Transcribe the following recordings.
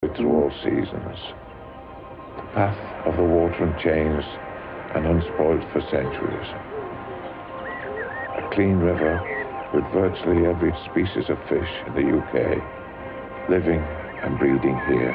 through all seasons. The path of the water unchanged and unspoiled for centuries. A clean river with virtually every species of fish in the UK, living and breeding here.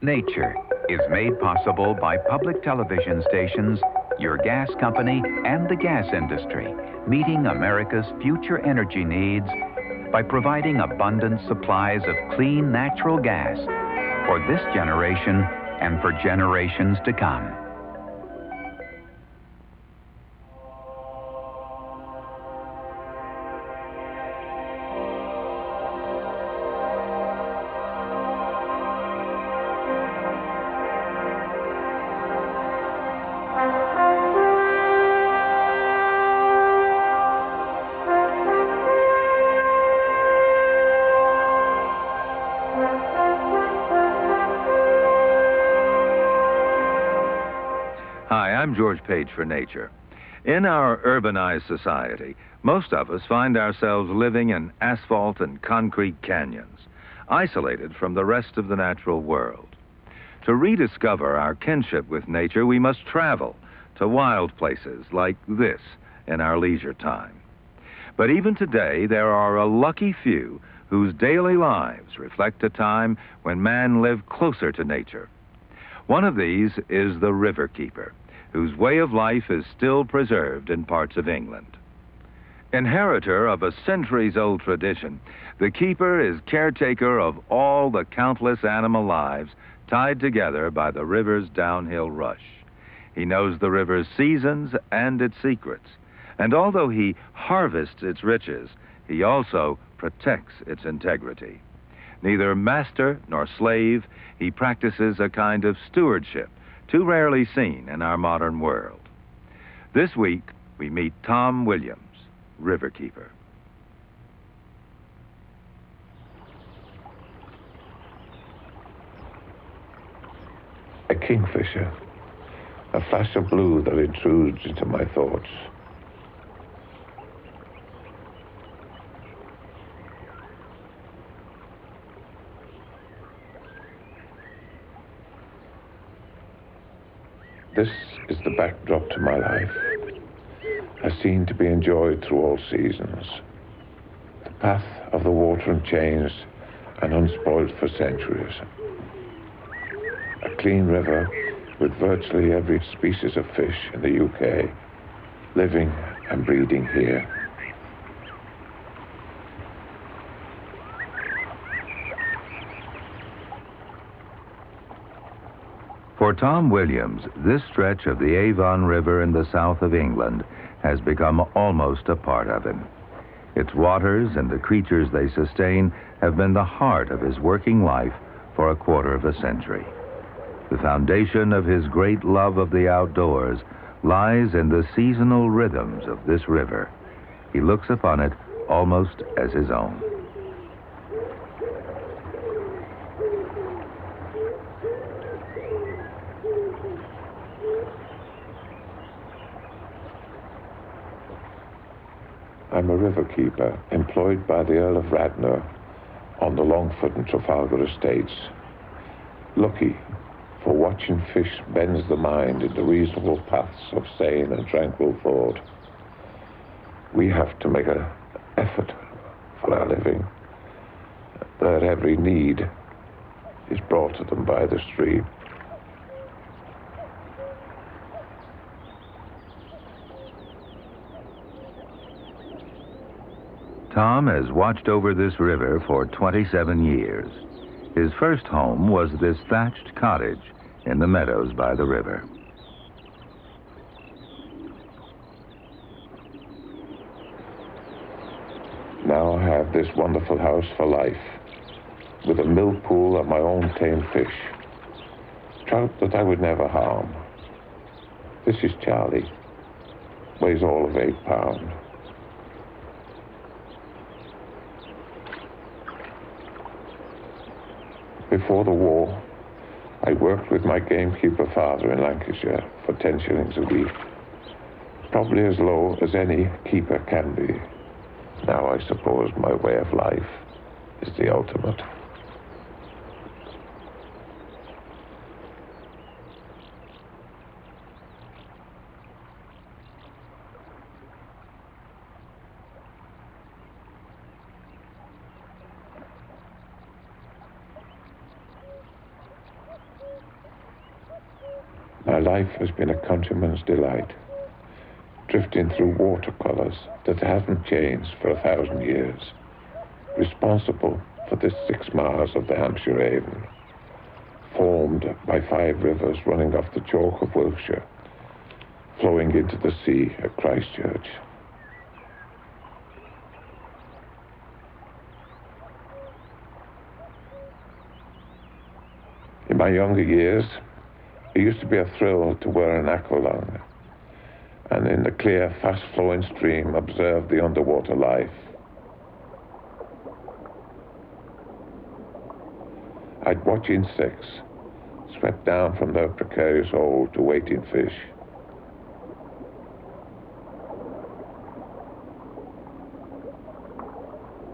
Nature is made possible by public television stations, your gas company, and the gas industry, meeting America's future energy needs by providing abundant supplies of clean natural gas for this generation and for generations to come. Hi, I'm George Page for Nature. In our urbanized society, most of us find ourselves living in asphalt and concrete canyons, isolated from the rest of the natural world. To rediscover our kinship with nature, we must travel to wild places like this in our leisure time. But even today, there are a lucky few whose daily lives reflect a time when man lived closer to nature. One of these is the river keeper, whose way of life is still preserved in parts of England. Inheritor of a centuries-old tradition, the keeper is caretaker of all the countless animal lives tied together by the river's downhill rush. He knows the river's seasons and its secrets, and although he harvests its riches, he also protects its integrity. Neither master nor slave, he practices a kind of stewardship too rarely seen in our modern world. This week, we meet Tom Williams, riverkeeper. A kingfisher, a flash of blue that intrudes into my thoughts. This is the backdrop to my life, a scene to be enjoyed through all seasons. The path of the water unchanged and unspoiled for centuries. A clean river with virtually every species of fish in the UK, living and breeding here. For Tom Williams, this stretch of the Avon River in the south of England has become almost a part of him. Its waters and the creatures they sustain have been the heart of his working life for a quarter of a century. The foundation of his great love of the outdoors lies in the seasonal rhythms of this river. He looks upon it almost as his own. I'm a river keeper employed by the Earl of Radnor on the Longford and Trafalgar estates. Lucky, for watching fish bends the mind into reasonable paths of sane and tranquil thought. We have to make an effort for our living, that every need is brought to them by the stream. Tom has watched over this river for 27 years. His first home was this thatched cottage in the meadows by the river. Now I have this wonderful house for life, with a mill pool and my own tame fish. Trout that I would never harm. This is Charlie, weighs all of 8 pounds. Before the war, I worked with my gamekeeper father in Lancashire for 10 shillings a week, probably as low as any keeper can be. Now I suppose my way of life is the ultimate. My life has been a countryman's delight, drifting through watercolours that haven't changed for 1,000 years, responsible for the 6 miles of the Hampshire Avon, formed by 5 rivers running off the chalk of Wiltshire, flowing into the sea at Christchurch. In my younger years, it used to be a thrill to wear an aqualung and in the clear, fast-flowing stream observe the underwater life. I'd watch insects swept down from their precarious hold to waiting fish.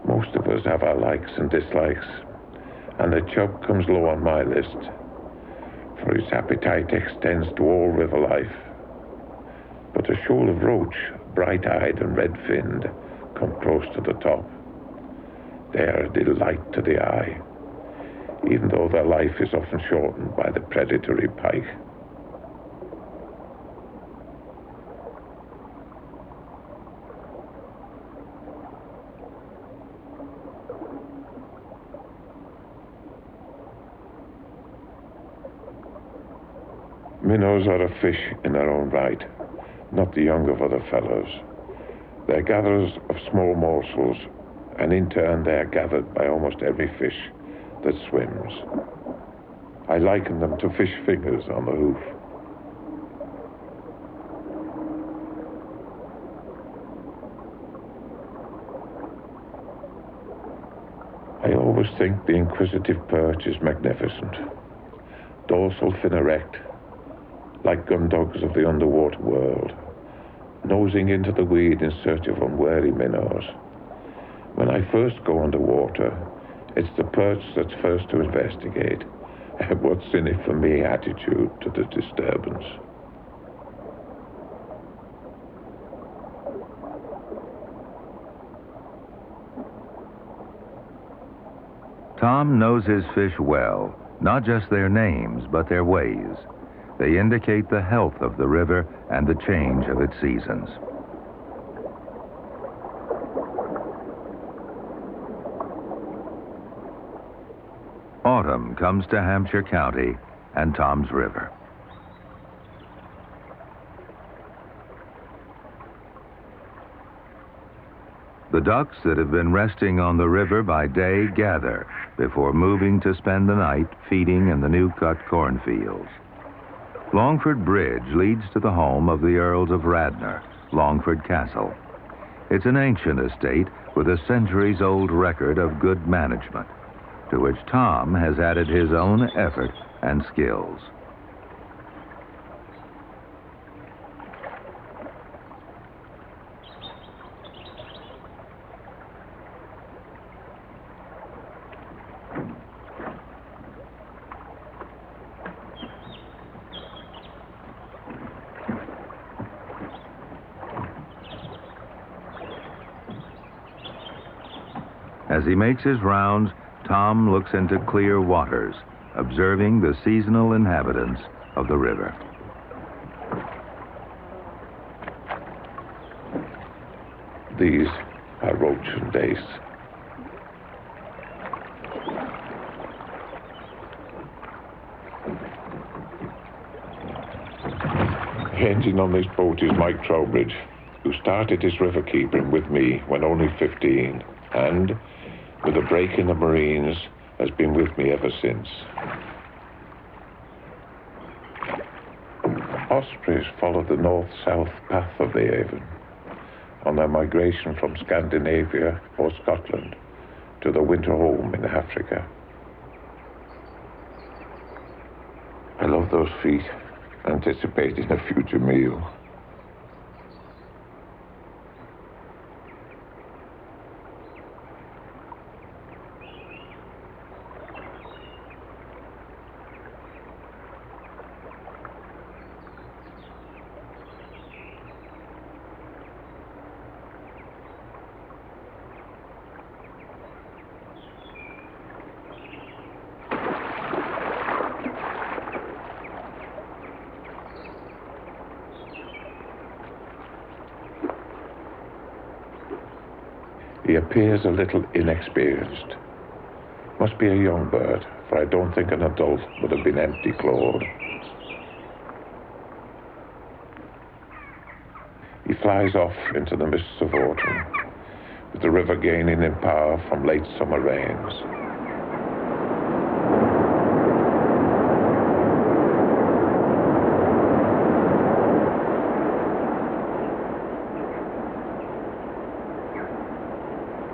Most of us have our likes and dislikes, and the chub comes low on my list, for its appetite extends to all river life. But a shoal of roach, bright-eyed and red-finned, come close to the top. They are a delight to the eye, even though their life is often shortened by the predatory pike. Minnows are a fish in their own right, not the young of other fellows. They're gatherers of small morsels, and in turn they are gathered by almost every fish that swims. I liken them to fish fingers on the hoof. I always think the inquisitive perch is magnificent. Dorsal fin erect, like gun dogs of the underwater world, nosing into the weed in search of unwary minnows. When I first go underwater, it's the perch that's first to investigate. What's in it for me attitude to the disturbance. Tom knows his fish well, not just their names, but their ways. They indicate the health of the river and the change of its seasons. Autumn comes to Hampshire County and Tom's River. The ducks that have been resting on the river by day gather before moving to spend the night feeding in the new-cut cornfields. Longford Bridge leads to the home of the Earls of Radnor, Longford Castle. It's an ancient estate with a centuries-old record of good management, to which Tom has added his own effort and skills. As he makes his rounds, Tom looks into clear waters, observing the seasonal inhabitants of the river. These are roach and dace. The engine on this boat is Mike Trowbridge, who started his river keeping with me when only 15, and with a break in the Marines, has been with me ever since. Ospreys follow the north-south path of the Avon on their migration from Scandinavia or Scotland to the winter home in Africa. those feet, anticipating a future meal. He appears a little inexperienced. Must be a young bird, for I don't think an adult would have been empty-clawed. He flies off into the mists of autumn, with the river gaining in power from late summer rains.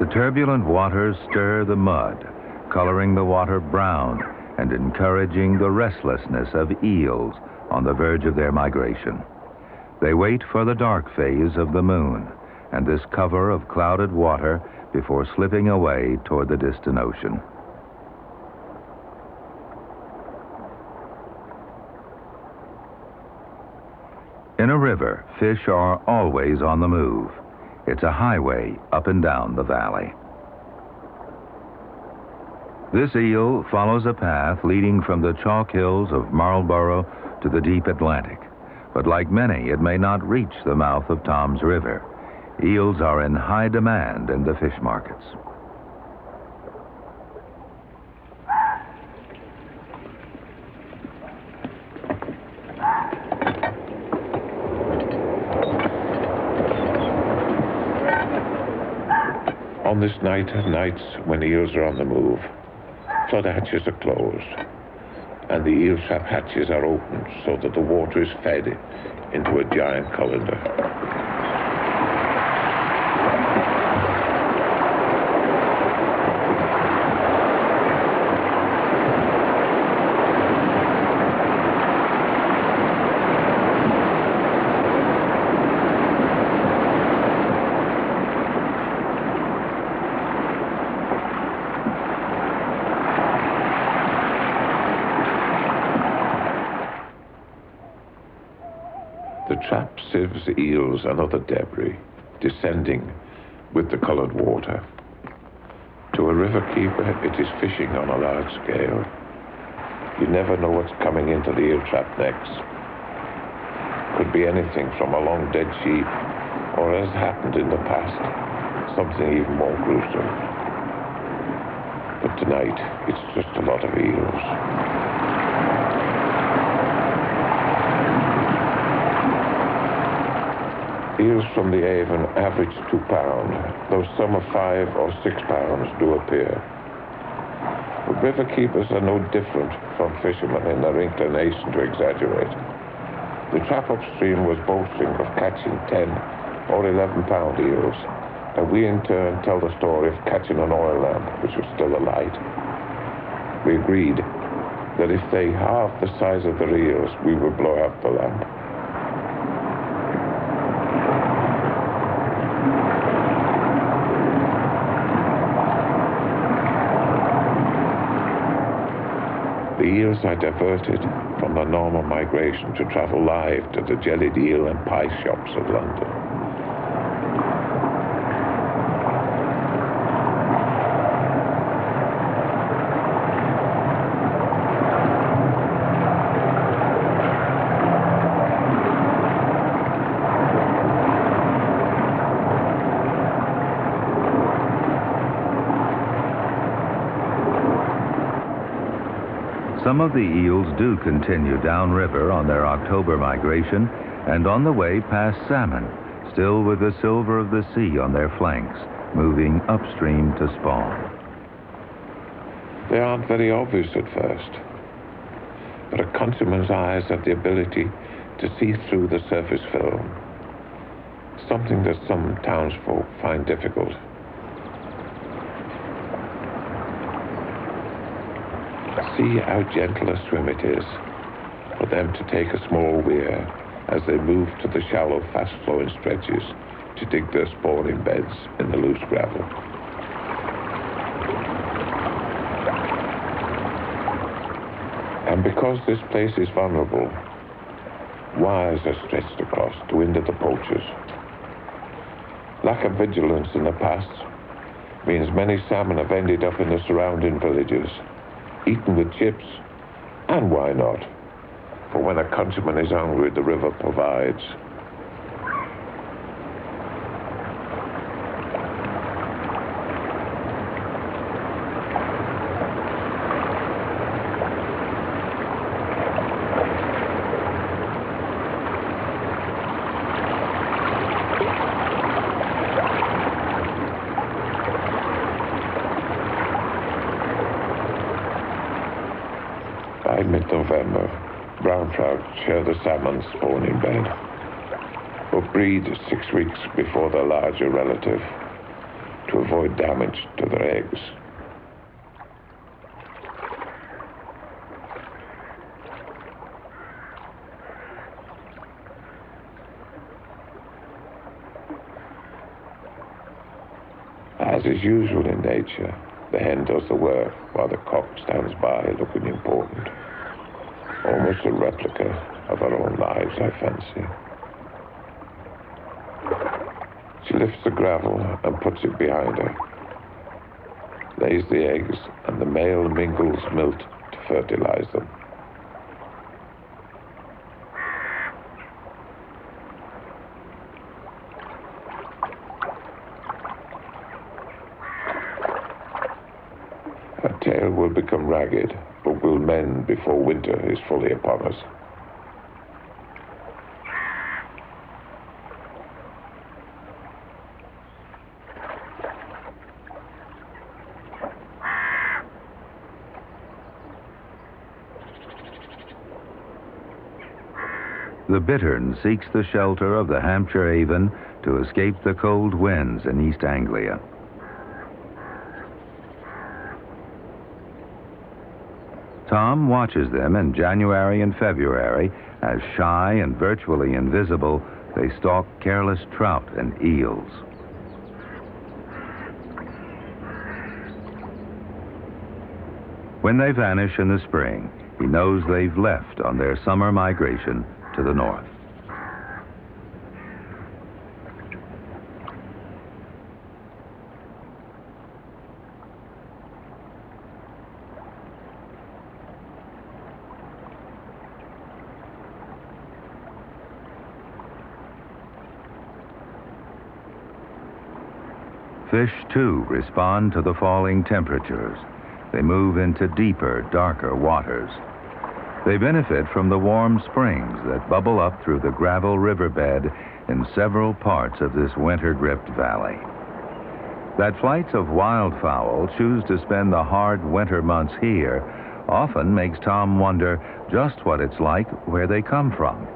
The turbulent waters stir the mud, coloring the water brown and encouraging the restlessness of eels on the verge of their migration. They wait for the dark phase of the moon and this cover of clouded water before slipping away toward the distant ocean. In a river, fish are always on the move. It's a highway up and down the valley. This eel follows a path leading from the chalk hills of Marlborough to the deep Atlantic. But like many, it may not reach the mouth of Tom's River. Eels are in high demand in the fish markets. On this night of nights when eels are on the move, flood hatches are closed and the eel trap hatches are opened so that the water is fed into a giant colander. The trap sieves eels and other debris, descending with the colored water. To a river keeper, it is fishing on a large scale. You never know what's coming into the eel trap next. Could be anything from a long dead sheep, or as happened in the past, something even more gruesome. But tonight, it's just a lot of eels. Eels from the Avon average 2 pounds, though some of 5 or 6 pounds do appear. But river keepers are no different from fishermen in their inclination to exaggerate. The trap upstream was boasting of catching 10 or 11-pound eels, and we in turn tell the story of catching an oil lamp, which was still alight. We agreed that if they halved the size of the eels, we would blow out the lamp. The eels are diverted from the normal migration to travel live to the jellied eel and pie shops of London. Some of the eels do continue downriver on their October migration and on the way past salmon, still with the silver of the sea on their flanks, moving upstream to spawn. They aren't very obvious at first, but a consummate eyes have the ability to see through the surface film, something that some townsfolk find difficult. See how gentle a swim it is, for them to take a small weir as they move to the shallow, fast-flowing stretches to dig their spawning beds in the loose gravel. And because this place is vulnerable, wires are stretched across to hinder the poachers. Lack of vigilance in the past means many salmon have ended up in the surrounding villages, eaten with chips, and why not? For when a countryman is hungry, the river provides. By mid-November, brown trout share the salmon's spawning bed, but breed 6 weeks before their larger relative to avoid damage to their eggs. As is usual in nature, the hen does the work while the cock stands by looking important. Almost a replica of our own lives, I fancy. She lifts the gravel and puts it behind her, lays the eggs, and the male mingles milk to fertilize them. Her tail will become ragged, but will mend before winter is fully upon us. The bittern seeks the shelter of the Hampshire Avon to escape the cold winds in East Anglia. Tom watches them in January and February as, shy and virtually invisible, they stalk careless trout and eels. When they vanish in the spring, he knows they've left on their summer migration to the north. Fish, too, respond to the falling temperatures. They move into deeper, darker waters. They benefit from the warm springs that bubble up through the gravel riverbed in several parts of this winter-gripped valley. That flights of wildfowl choose to spend the hard winter months here often makes Tom wonder just what it's like where they come from.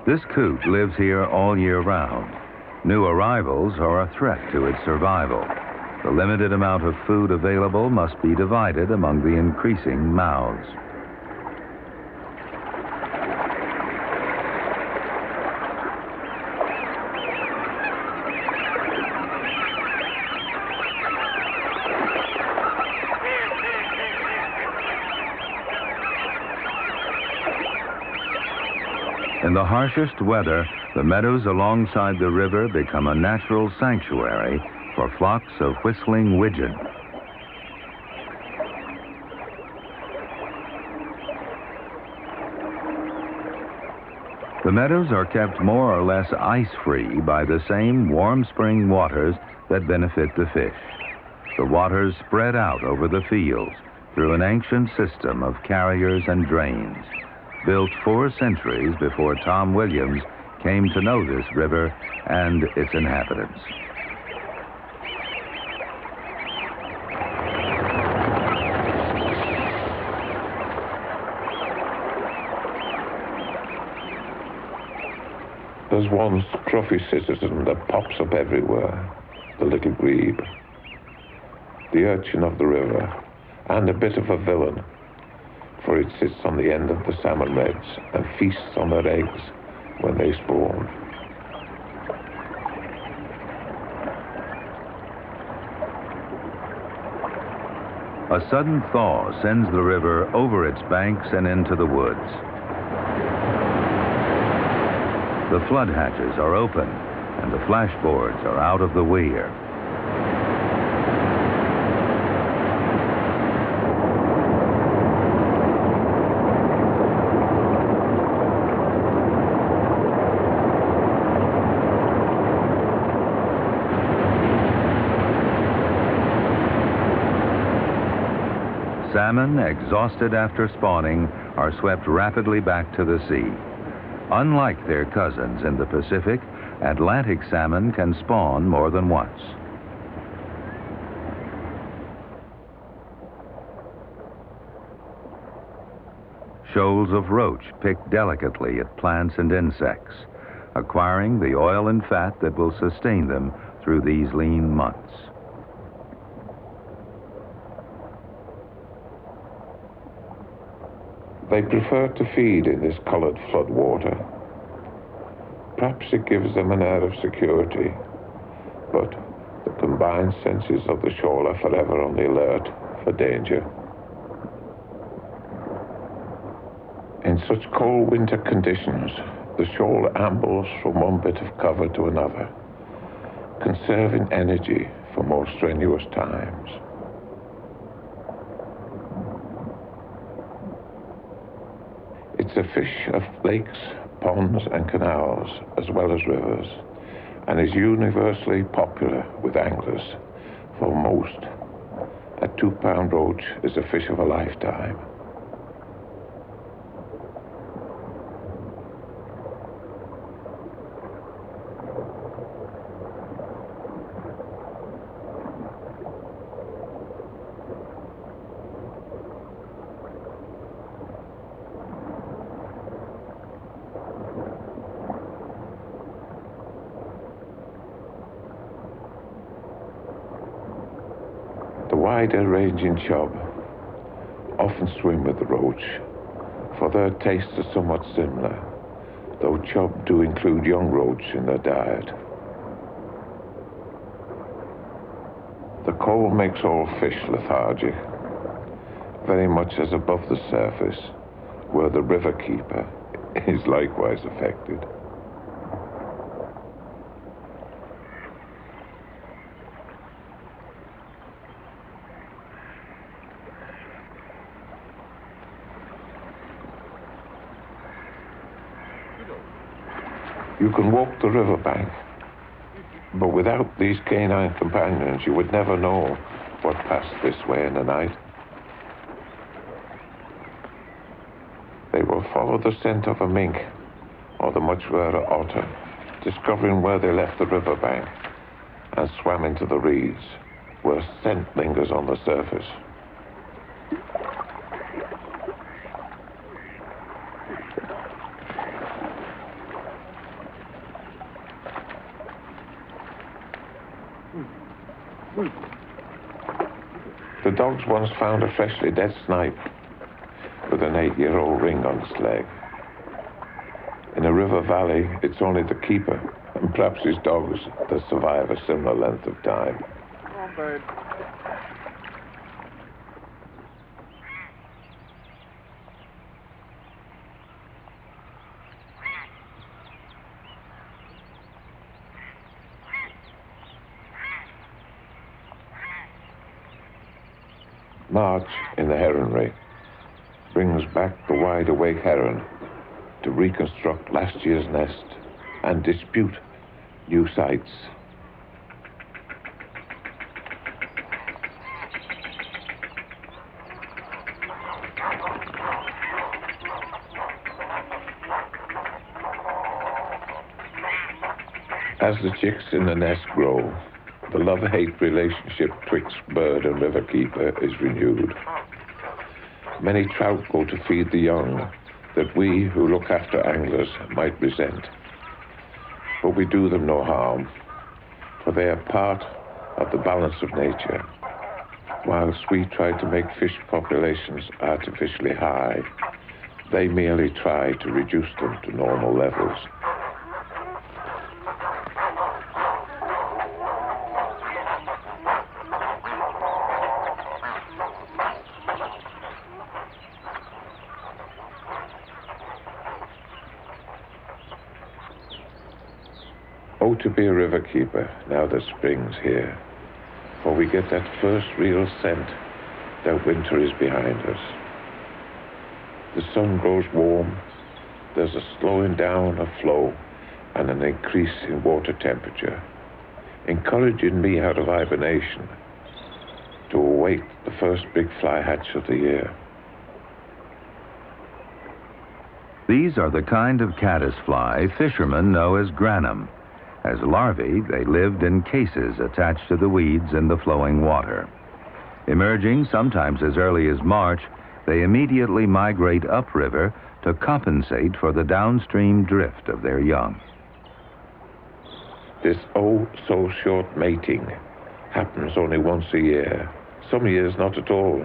This coot lives here all year round. New arrivals are a threat to its survival. The limited amount of food available must be divided among the increasing mouths. In the harshest weather, the meadows alongside the river become a natural sanctuary for flocks of whistling widgeon. The meadows are kept more or less ice-free by the same warm spring waters that benefit the fish. The waters spread out over the fields through an ancient system of carriers and drains, built 4 centuries before Tom Williams came to know this river and its inhabitants. There's one scruffy citizen that pops up everywhere, the little grebe, the urchin of the river, and a bit of a villain, for it sits on the end of the salmon reds and feasts on their eggs when they spawn. A sudden thaw sends the river over its banks and into the woods. The flood hatches are open and the flashboards are out of the weir. Salmon, exhausted after spawning, are swept rapidly back to the sea. Unlike their cousins in the Pacific, Atlantic salmon can spawn more than once. Shoals of roach pick delicately at plants and insects, acquiring the oil and fat that will sustain them through these lean months. They prefer to feed in this colored flood water. Perhaps it gives them an air of security, but the combined senses of the shoal are forever on the alert for danger. In such cold winter conditions, the shoal ambles from one bit of cover to another, conserving energy for more strenuous times. It's a fish of lakes, ponds, and canals, as well as rivers, and is universally popular with anglers. For most, a 2-pound roach is a fish of a lifetime. Wider-ranging chub often swim with the roach, for their tastes are somewhat similar, though chub do include young roach in their diet. The cold makes all fish lethargic, very much as above the surface, where the river keeper is likewise affected. You can walk the riverbank, but without these canine companions, you would never know what passed this way in the night. They will follow the scent of a mink or the much rarer otter, discovering where they left the riverbank and swam into the reeds, where scent lingers on the surface. The dogs once found a freshly dead snipe with an 8-year-old ring on its leg. In a river valley, it's only the keeper and perhaps his dogs that survive a similar length of time. Come on, bird. March in the heronry brings back the wide-awake heron to reconstruct last year's nest and dispute new sites. As the chicks in the nest grow, the love-hate relationship twixt bird and riverkeeper is renewed. Many trout go to feed the young that we who look after anglers might resent. But we do them no harm, for they are part of the balance of nature. Whilst we try to make fish populations artificially high, they merely try to reduce them to normal levels. Oh, to be a riverkeeper now that spring's here, for we get that first real scent that winter is behind us. The sun grows warm, there's a slowing down of flow and an increase in water temperature, encouraging me out of hibernation to await the first big fly hatch of the year. These are the kind of caddisfly fishermen know as granum. As larvae, they lived in cases attached to the weeds in the flowing water. Emerging sometimes as early as March, they immediately migrate upriver to compensate for the downstream drift of their young. This oh-so-short mating happens only once a year, some years not at all.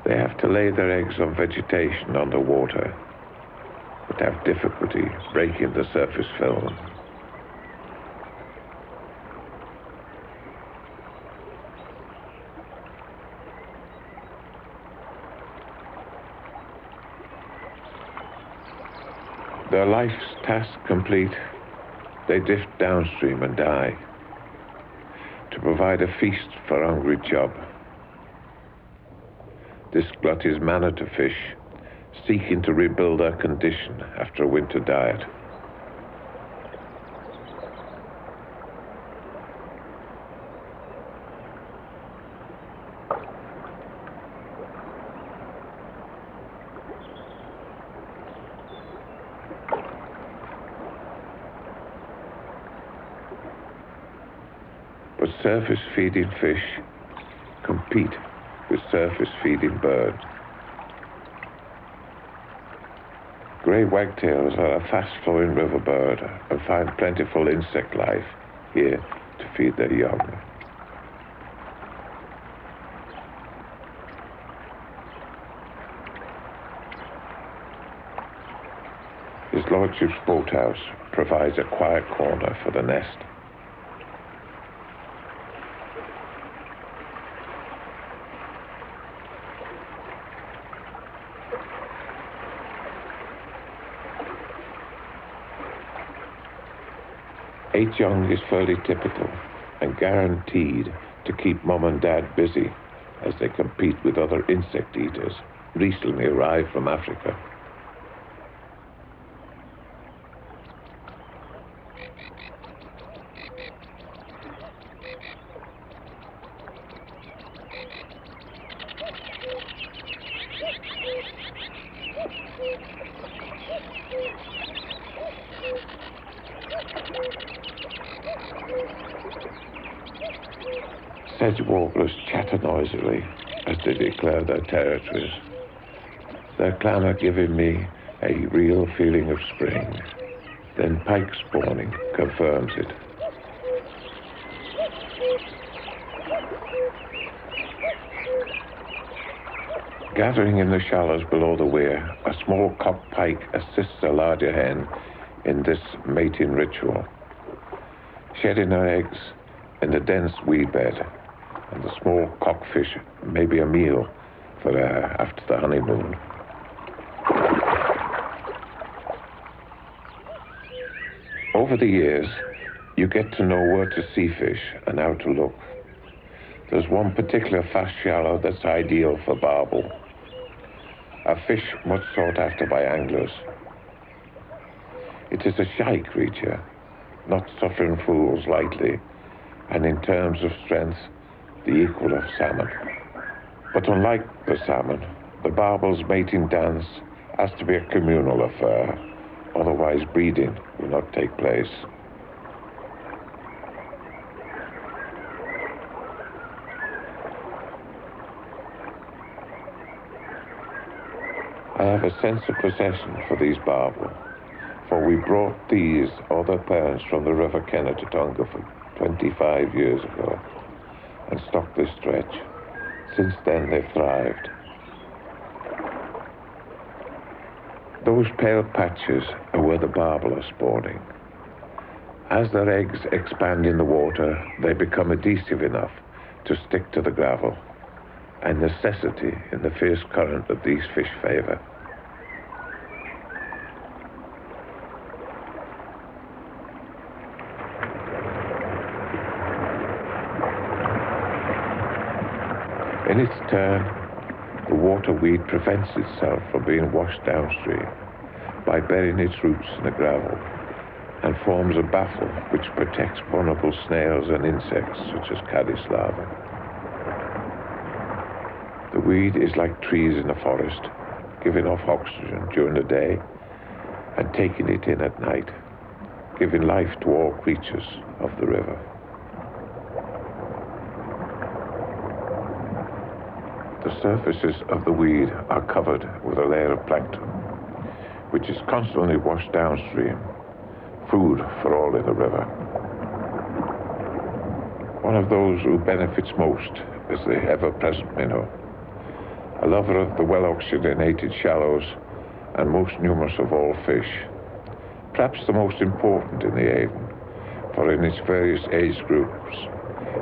They have to lay their eggs on vegetation underwater, but have difficulty breaking the surface film. Their life's task complete, they drift downstream and die, to provide a feast for hungry chub. This glut is manna to fish, seeking to rebuild their condition after a winter diet. But surface-feeding fish compete with surface-feeding birds. Grey wagtails are a fast-flowing river bird and find plentiful insect life here to feed their young. His Lordship's boathouse provides a quiet corner for the nest. Eight young is fairly typical and guaranteed to keep Mum and Dad busy as they compete with other insect eaters recently arrived from Africa. Sedge warblers chatter noisily as they declare their territories. Their clamour giving me a real feeling of spring. Then pike spawning confirms it. Gathering in the shallows below the weir, a small cock pike assists a larger hen in this mating ritual, shedding her eggs in the dense weed bed, and the small cockfish may be a meal for her after the honeymoon. Over the years, you get to know where to see fish and how to look. There's one particular fast shallow that's ideal for barbel, a fish much sought after by anglers. It is a shy creature, not suffering fools lightly, and in terms of strength, the equal of salmon. But unlike the salmon, the barbel's mating dance has to be a communal affair, otherwise breeding will not take place. I have a sense of possession for these barbel, for we brought these other parents from the River Kennet to Hungerford 25 years ago and stocked this stretch. Since then they've thrived. Those pale patches are where the barbel are spawning. As their eggs expand in the water, they become adhesive enough to stick to the gravel, a necessity in the fierce current that these fish favor. In its turn, the water weed prevents itself from being washed downstream by burying its roots in the gravel and forms a baffle which protects vulnerable snails and insects such as caddis larvae. The weed is like trees in a forest, giving off oxygen during the day and taking it in at night, giving life to all creatures of the river. The surfaces of the weed are covered with a layer of plankton, which is constantly washed downstream, food for all in the river. One of those who benefits most is the ever-present minnow, a lover of the well-oxygenated shallows and most numerous of all fish, perhaps the most important in the Avon, for in its various age groups,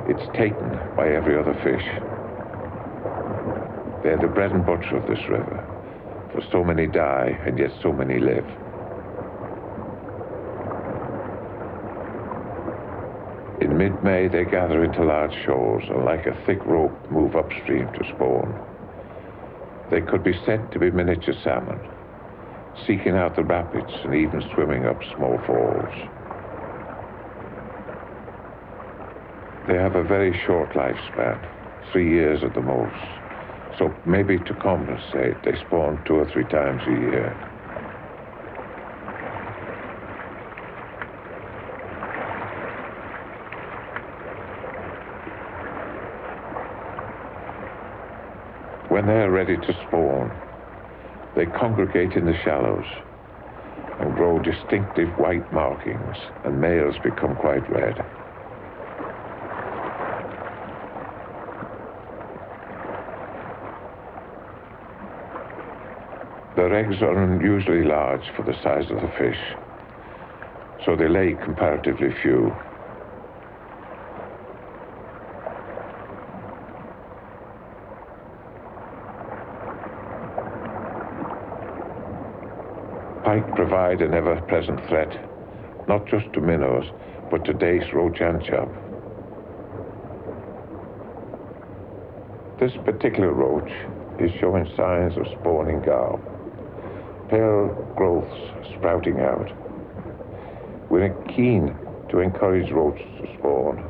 it's taken by every other fish. They're the bread and butter of this river, for so many die and yet so many live. In mid-May, they gather into large shoals and like a thick rope move upstream to spawn. They could be said to be miniature salmon, seeking out the rapids and even swimming up small falls. They have a very short lifespan, 3 years at the most. So maybe to compensate, they spawn 2 or 3 times a year. When they are ready to spawn, they congregate in the shallows and grow distinctive white markings, and males become quite red. Their eggs are unusually large for the size of the fish, so they lay comparatively few. Pike provide an ever-present threat, not just to minnows, but to dace, roach, and chub. This particular roach is showing signs of spawning garb. Pale growths sprouting out. We're keen to encourage roaches to spawn,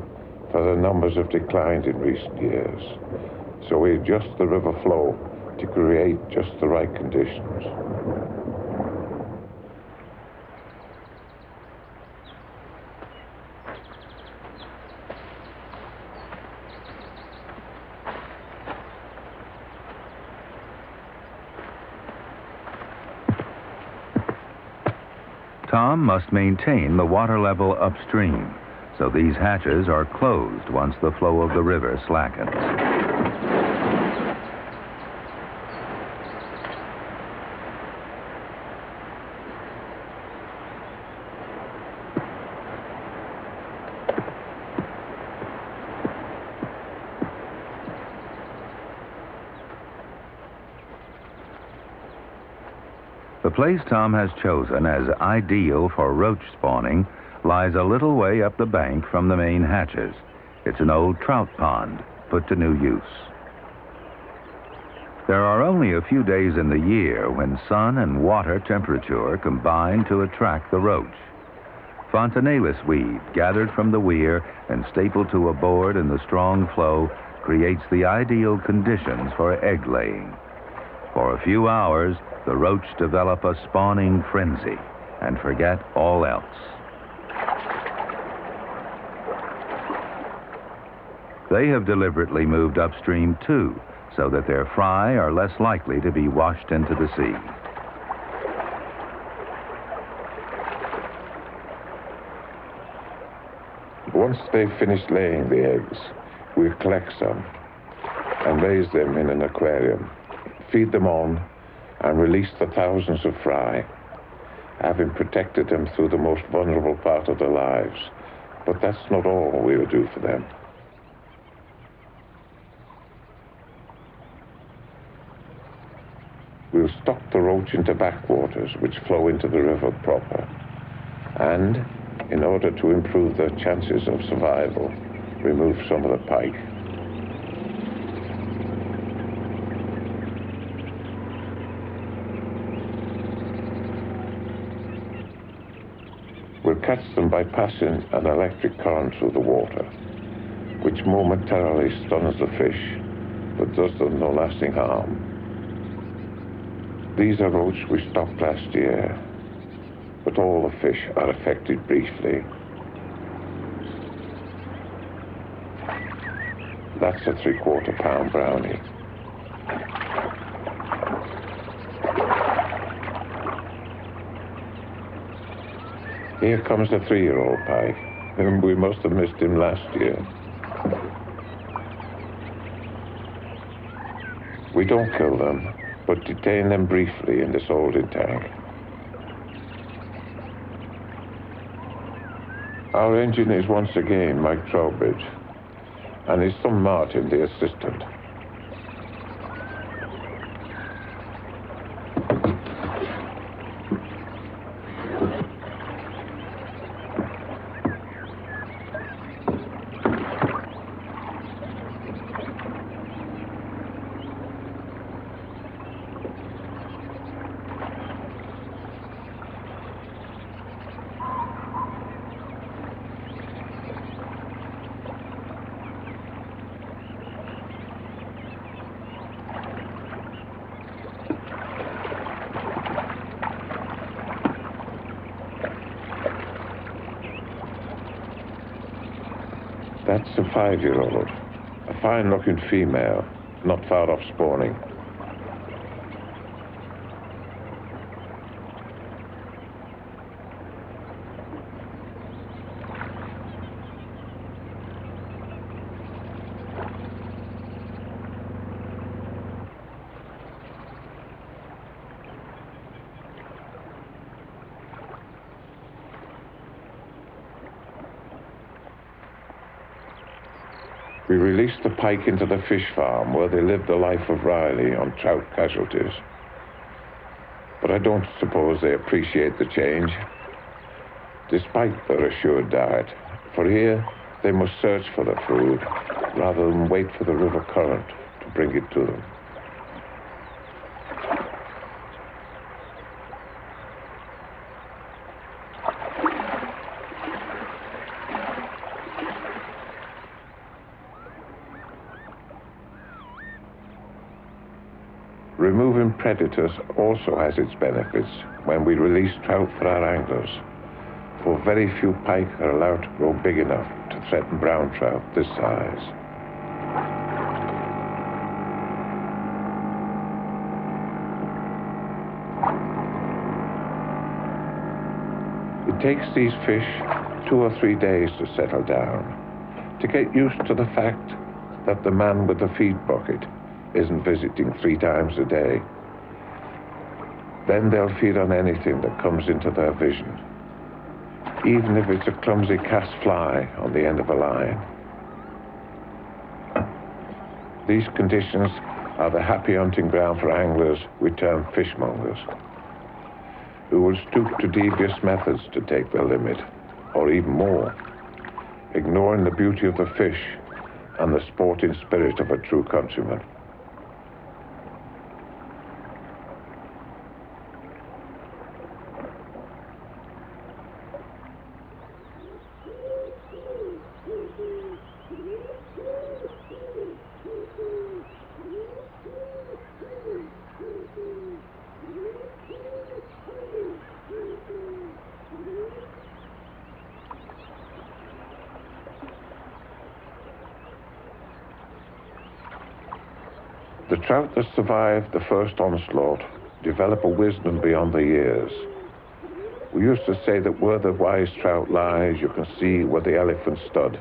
for their numbers have declined in recent years. So we adjust the river flow to create just the right conditions. Tom must maintain the water level upstream, so these hatches are closed once the flow of the river slackens. The place Tom has chosen as ideal for roach spawning lies a little way up the bank from the main hatches. It's an old trout pond put to new use. There are only a few days in the year when sun and water temperature combine to attract the roach. Fontanalis weed, gathered from the weir and stapled to a board in the strong flow, creates the ideal conditions for egg laying. For a few hours, the roach develop a spawning frenzy and forget all else. They have deliberately moved upstream too, so that their fry are less likely to be washed into the sea. Once they've finished laying the eggs, we'll collect some and raise them in an aquarium, feed them on, and release the thousands of fry, having protected them through the most vulnerable part of their lives. But that's not all we'll do for them. We'll stock the roach into backwaters which flow into the river proper, and, in order to improve their chances of survival, remove some of the pike. We'll catch them by passing an electric current through the water, which momentarily stuns the fish, but does them no lasting harm. These are roach we stocked last year, but all the fish are affected briefly. That's a 3/4 pound brownie. Here comes the 3-year-old pike, and we must have missed him last year. We don't kill them, but detain them briefly in this holding tank. Our engine is once again Mike Trowbridge, and his son Martin, the assistant. That's a 5-year-old, a fine-looking female, not far off spawning. We released the pike into the fish farm where they lived the life of Riley on trout casualties. But I don't suppose they appreciate the change, despite their assured diet. For here, they must search for their food rather than wait for the river current to bring it to them. Removing predators also has its benefits when we release trout for our anglers, for very few pike are allowed to grow big enough to threaten brown trout this size. It takes these fish 2 or 3 days to settle down, to get used to the fact that the man with the feed bucket isn't visiting 3 times a day. Then they'll feed on anything that comes into their vision, even if it's a clumsy cast fly on the end of a line. These conditions are the happy hunting ground for anglers we term fishmongers, who will stoop to devious methods to take their limit. or even more, ignoring the beauty of the fish and the sporting spirit of a true countryman. The trout that survive the first onslaught develop a wisdom beyond their years. We used to say that where the wise trout lies, you can see where the elephant stood.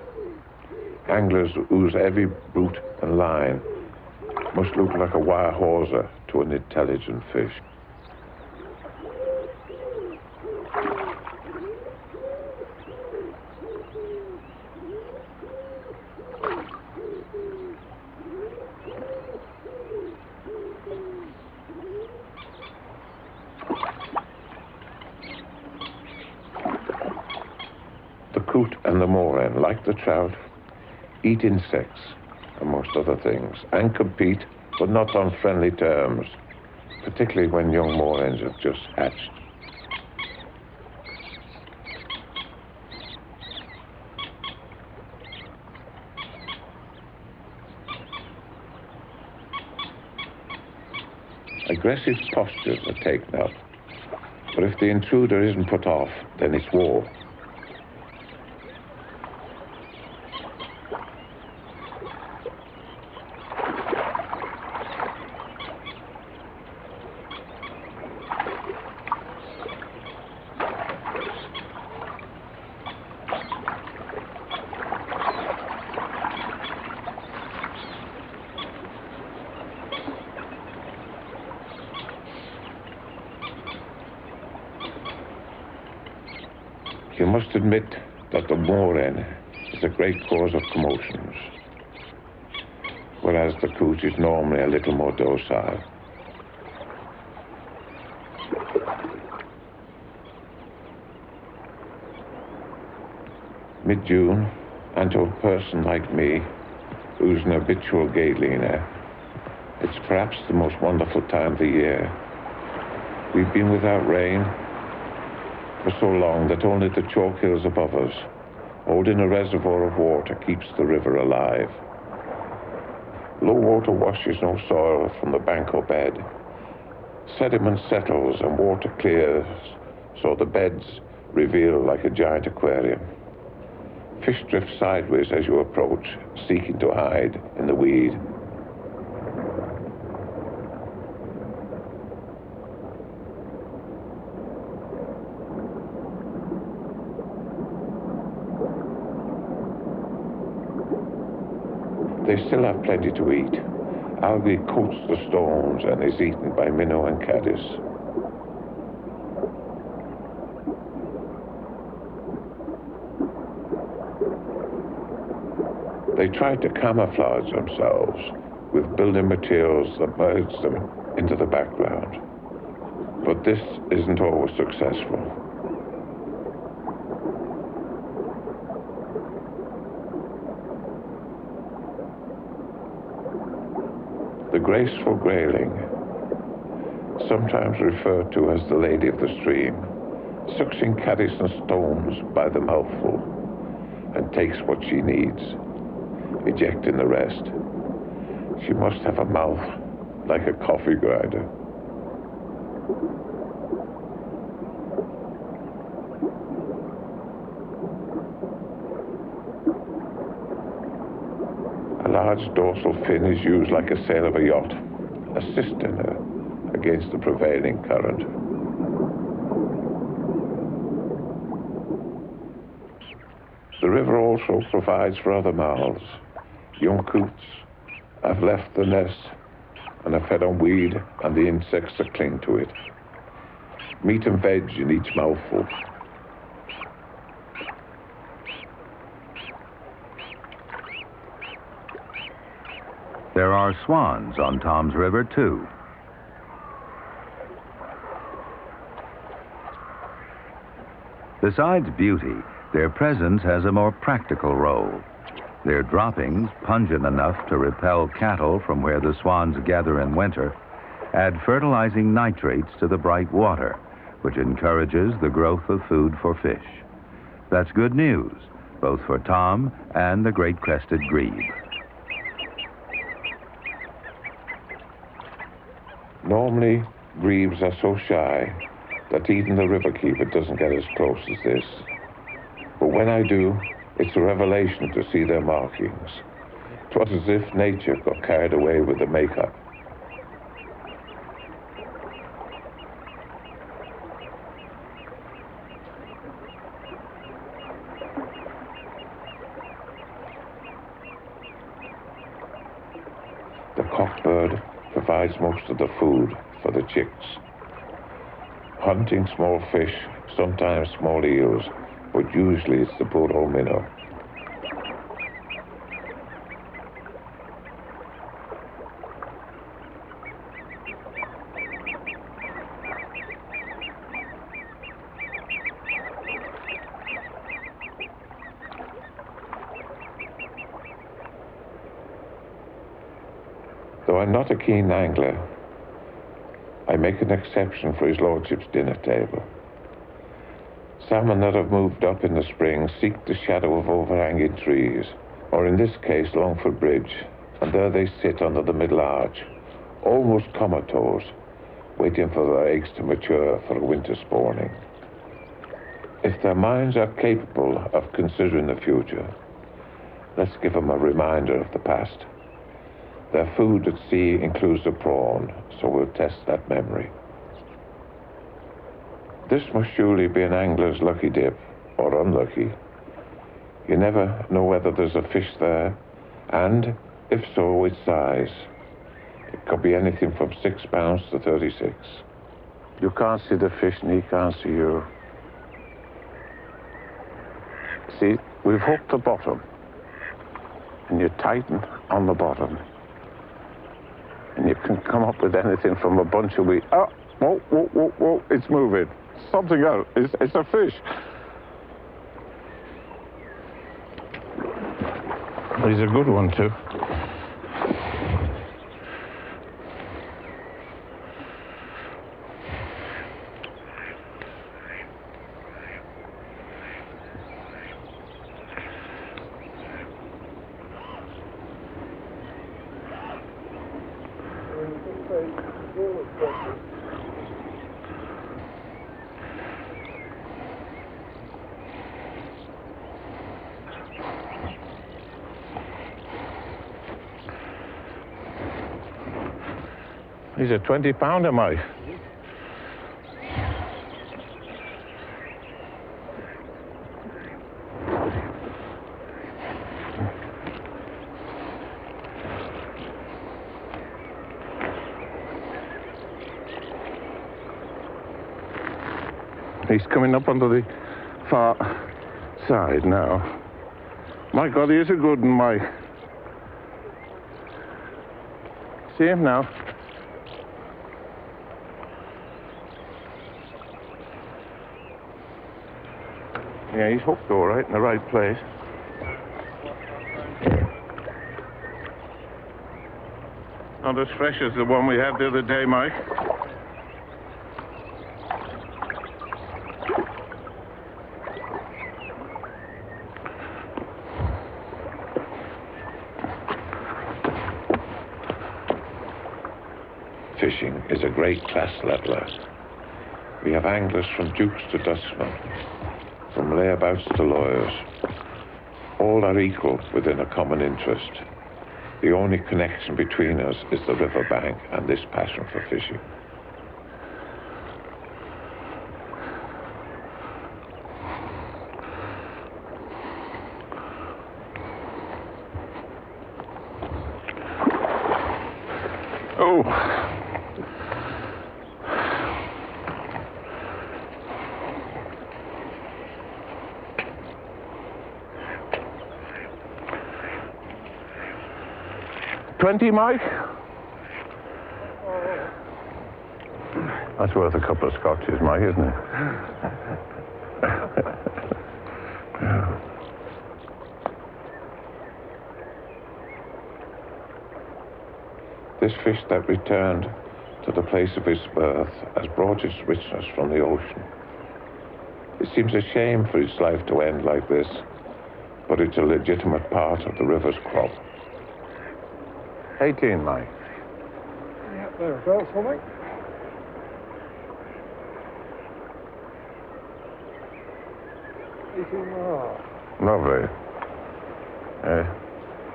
Anglers whose every boot and line must look like a wire hawser to an intelligent fish. The coot and the moorhen, like the trout, eat insects, amongst other things, and compete, but not on friendly terms, particularly when young moorhens have just hatched. Aggressive postures are taken up, but if the intruder isn't put off, then it's war. You must admit that the moorhen is a great cause of commotions, whereas the coot is normally a little more docile. Mid-June, and to a person like me, who's an habitual gate leaner, it's perhaps the most wonderful time of the year. We've been without rain for so long that only the chalk hills above us, holding a reservoir of water, keeps the river alive. Low water washes no soil from the bank or bed. Sediment settles and water clears, so the beds reveal like a giant aquarium. Fish drift sideways as you approach, seeking to hide in the weed. They still have plenty to eat. Algae coats the stones and is eaten by minnow and caddis. They try to camouflage themselves with building materials that merge them into the background. But this isn't always successful. The graceful grayling, sometimes referred to as the lady of the stream, sucks in caddis and stones by the mouthful and takes what she needs, ejecting the rest. She must have a mouth like a coffee grinder. A large dorsal fin is used like a sail of a yacht, assisting her against the prevailing current. The river also provides for other mouths. Young coots have left the nest and are fed on weed and the insects that cling to it. Meat and veg in each mouthful. There are swans on Tom's River, too. Besides beauty, Their presence has a more practical role. Their droppings, pungent enough to repel cattle from where the swans gather in winter, add fertilizing nitrates to the bright water, which encourages the growth of food for fish. That's good news, both for Tom and the great-crested grebe. Normally, grebes are so shy that even the riverkeeper doesn't get as close as this. But when I do, it's a revelation to see their markings. It was as if nature got carried away with the makeup. The cockbird provides most of the food for the chicks. Hunting small fish, sometimes small eels, but usually it's the poor old minnow. Though I'm not a keen angler, I make an exception for His Lordship's dinner table. Salmon that have moved up in the spring seek the shadow of overhanging trees, or in this case Longford Bridge, and there they sit under the middle arch, almost comatose, waiting for their eggs to mature for a winter spawning. If their minds are capable of considering the future, let's give them a reminder of the past. Their food at sea includes the prawn, so we'll test that memory. This must surely be an angler's lucky dip, or unlucky. You never know whether there's a fish there, and, if so, its size. It could be anything from 6 pounds to 36. You can't see the fish and he can't see you. See, we've hooked the bottom, and you tighten on the bottom. And you can come up with anything from a bunch of weed. Oh, whoa, whoa, whoa, whoa, it's moving. Something else. It's a fish. He's a good one, too. He's a 20-pounder, Mike. He's coming up onto the far side now. My God, he is a good one, Mike. See him now? Yeah, he's hooked all right, in the right place. Not as fresh as the one we had the other day, Mike. Fishing is a great class leveler. We have anglers from dukes to dustmen, from layabouts to lawyers. All are equal within a common interest. The only connection between us is the riverbank and this passion for fishing. Oh! $20, Mike? That's worth a couple of scotches, Mike, isn't it? This fish that returned to the place of his birth has brought its richness from the ocean. It seems a shame for its life to end like this, but it's a legitimate part of the river's crop. 18, Mike. Yeah, there it goes for me. 18.5. Lovely.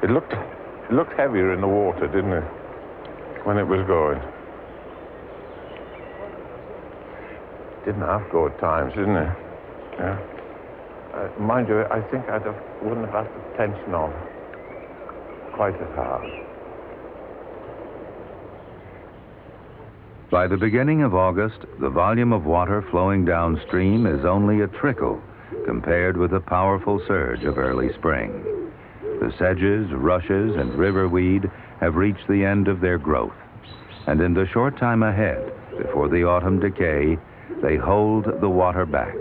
It looked heavier in the water, didn't it, when it was going? Didn't have to go at times, didn't it? Yeah. Mind you, I think wouldn't have had the tension on quite as hard. By the beginning of August, the volume of water flowing downstream is only a trickle compared with the powerful surge of early spring. The sedges, rushes, and riverweed have reached the end of their growth, and in the short time ahead, before the autumn decay, they hold the water back,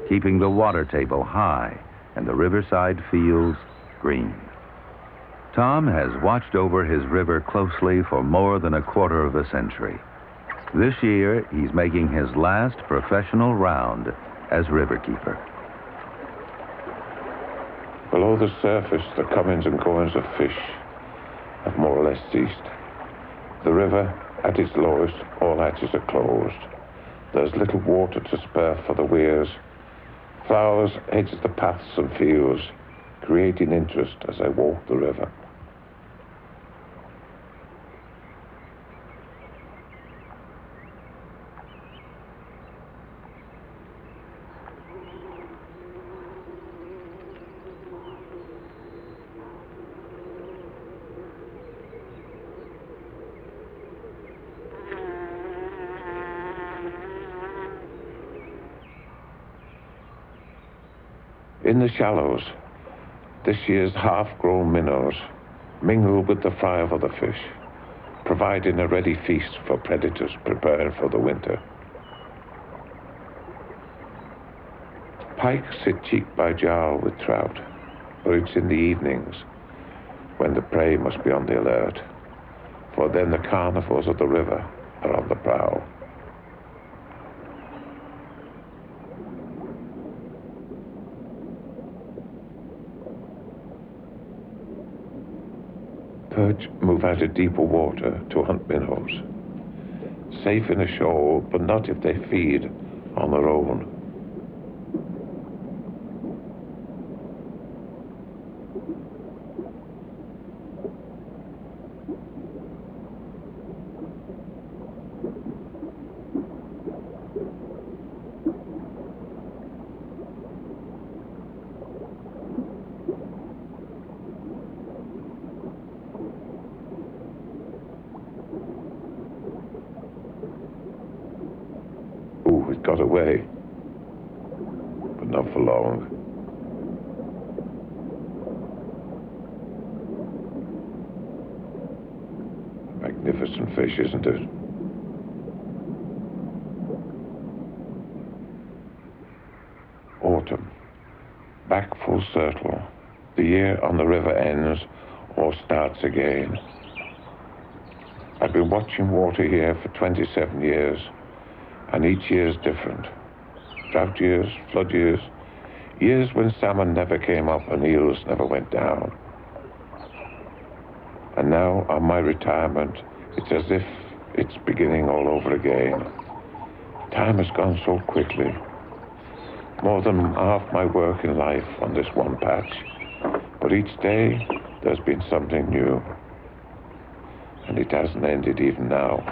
keeping the water table high and the riverside fields green. Tom has watched over his river closely for more than a quarter of a century. This year, he's making his last professional round as riverkeeper. Below the surface, the comings and goings of fish have more or less ceased. The river, at its lowest, all hatches are closed. There's little water to spare for the weirs. Flowers edge the paths and fields, creating interest as I walk the river. In the shallows, this year's half-grown minnows mingle with the fry of other fish, providing a ready feast for predators preparing for the winter. Pike sit cheek by jowl with trout, but it's in the evenings when the prey must be on the alert, for then the carnivores of the river are on the prowl. Perch move out of deeper water to hunt minnows. Safe in a shoal, but not if they feed on their own. It got away, but not for long. Magnificent fish, isn't it? Autumn, back full circle. The year on the river ends or starts again. I've been watching water here for 27 years. And each year is different. Drought years, flood years, years when salmon never came up and eels never went down. And now, on my retirement, it's as if it's beginning all over again. Time has gone so quickly. More than half my work in life on this one patch. But each day, there's been something new. And it hasn't ended even now.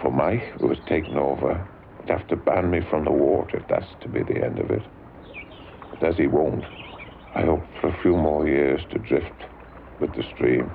For Mike, who has taken over, would have to ban me from the water if that's to be the end of it. But as he won't, I hope for a few more years to drift with the stream.